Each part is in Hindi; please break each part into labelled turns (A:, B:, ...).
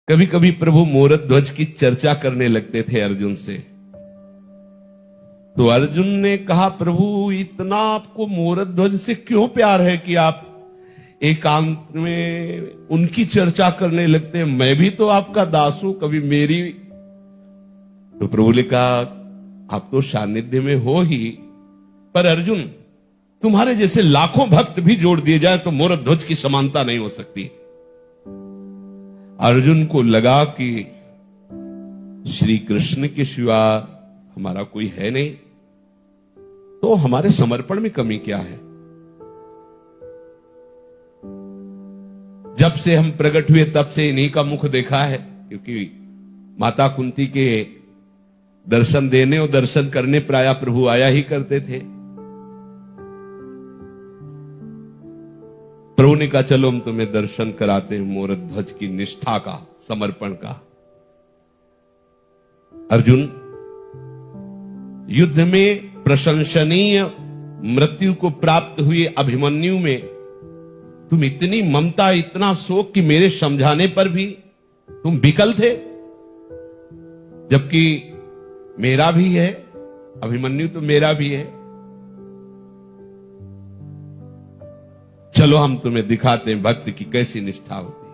A: कभी कभी प्रभु मोरत ध्वज की चर्चा करने लगते थे अर्जुन से। तो अर्जुन ने कहा, प्रभु इतना आपको मोरत ध्वज से क्यों प्यार है कि आप एकांत में उनकी चर्चा करने लगते हैं? मैं भी तो आपका दास हूं, कभी मेरी। तो प्रभु ने कहा, आप तो सानिध्य में हो ही, पर अर्जुन तुम्हारे जैसे लाखों भक्त भी जोड़ दिए जाए तो मोरत ध्वज की समानता नहीं हो सकती। अर्जुन को लगा कि श्री कृष्ण के सिवा हमारा कोई है नहीं, तो हमारे समर्पण में कमी क्या है? जब से हम प्रकट हुए तब से इन्हीं का मुख देखा है, क्योंकि माता कुंती के दर्शन देने और दर्शन करने प्रायः प्रभु आया ही करते थे। प्रभु ने कहा, चलो हम तुम्हें दर्शन कराते हैं मोरत ध्वज की निष्ठा का, समर्पण का। अर्जुन, युद्ध में प्रशंसनीय मृत्यु को प्राप्त हुए अभिमन्यु में तुम इतनी ममता, इतना शोक कि मेरे समझाने पर भी तुम विकल थे, जबकि मेरा भी है, अभिमन्यु तो मेरा भी है। चलो हम तुम्हें दिखाते हैं भक्त की कैसी निष्ठा होती है।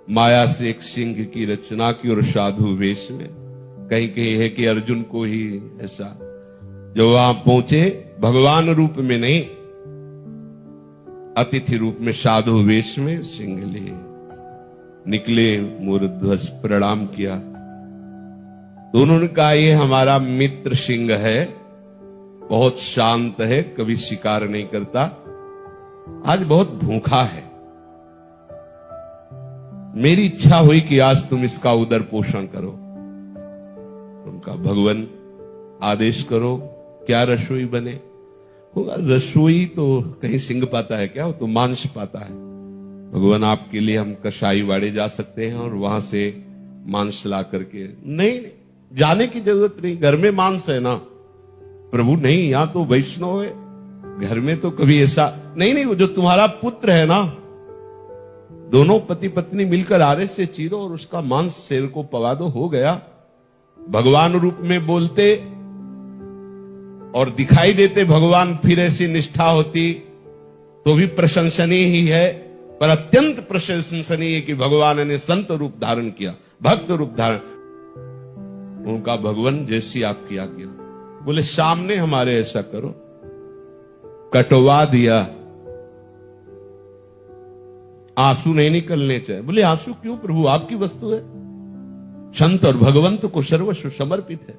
A: माया से एक सिंह की रचना की और साधु वेश में, कहीं कहीं है कि अर्जुन को ही ऐसा, जो वहां पहुंचे भगवान रूप में नहीं, अतिथि रूप में साधु वेश में सिंह लिए निकले, मोरत ध्वज प्रणाम किया। तो उन्होंने कहा, ये हमारा मित्र सिंह है, बहुत शांत है, कभी शिकार नहीं करता, आज बहुत भूखा है। मेरी इच्छा हुई कि आज तुम इसका उदर पोषण करो। उनका, भगवान आदेश करो, क्या रसोई बने? रसोई तो कहीं सिंह पाता है क्या? वो तो मांस पाता है। भगवान, आपके लिए हम कसाई वाड़े जा सकते हैं और वहां से मांस ला करके। नहीं, जाने की जरूरत नहीं, घर में मांस है ना। प्रभु, नहीं, यहां तो वैष्णव है, घर में तो कभी ऐसा नहीं। वो जो तुम्हारा पुत्र है ना, दोनों पति पत्नी मिलकर आरे से चीरो और उसका मांस शेर को पवा दो, हो गया। भगवान रूप में बोलते और दिखाई देते भगवान, फिर ऐसी निष्ठा होती तो भी प्रशंसनीय ही है, पर अत्यंत प्रशंसनीय है कि भगवान ने संत रूप धारण किया, भक्त रूप धारण। उनका, भगवान जैसी आपकी आज्ञा। बोले, सामने हमारे ऐसा करो। कटवा दिया, आंसू नहीं निकलने चाहिए। बोले, आंसू क्यों प्रभु, आपकी वस्तु है। संत और भगवंत को सर्वस्व समर्पित है।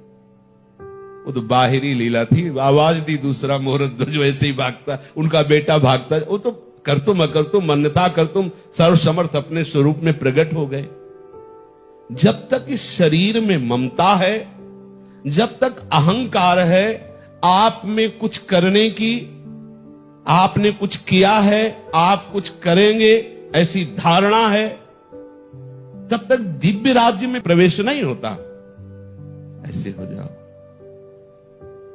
A: वो तो बाहरी लीला थी, आवाज दी, दूसरा मोरत ध्वज ऐसे ही भागता, उनका बेटा भागता। वो तो कर तुम अकर तुम मन्नता कर तुम सर्वसमर्थ अपने स्वरूप में प्रकट हो गए। जब तक इस शरीर में ममता है, जब तक अहंकार है, आप में कुछ करने की, आपने कुछ किया है, आप कुछ करेंगे ऐसी धारणा है, तब तक दिव्य राज्य में प्रवेश नहीं होता। ऐसे हो जाओ,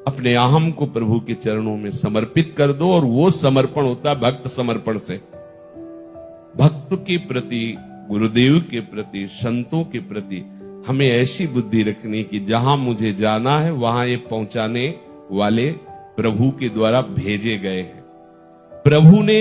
A: अपने अहम को प्रभु के चरणों में समर्पित कर दो, और वो समर्पण होता है भक्त समर्पण से। भक्त के प्रति, गुरुदेव के प्रति, संतों के प्रति हमें ऐसी बुद्धि रखनी कि जहां मुझे जाना है वहां ये पहुंचाने वाले प्रभु के द्वारा भेजे गए हैं। प्रभु ने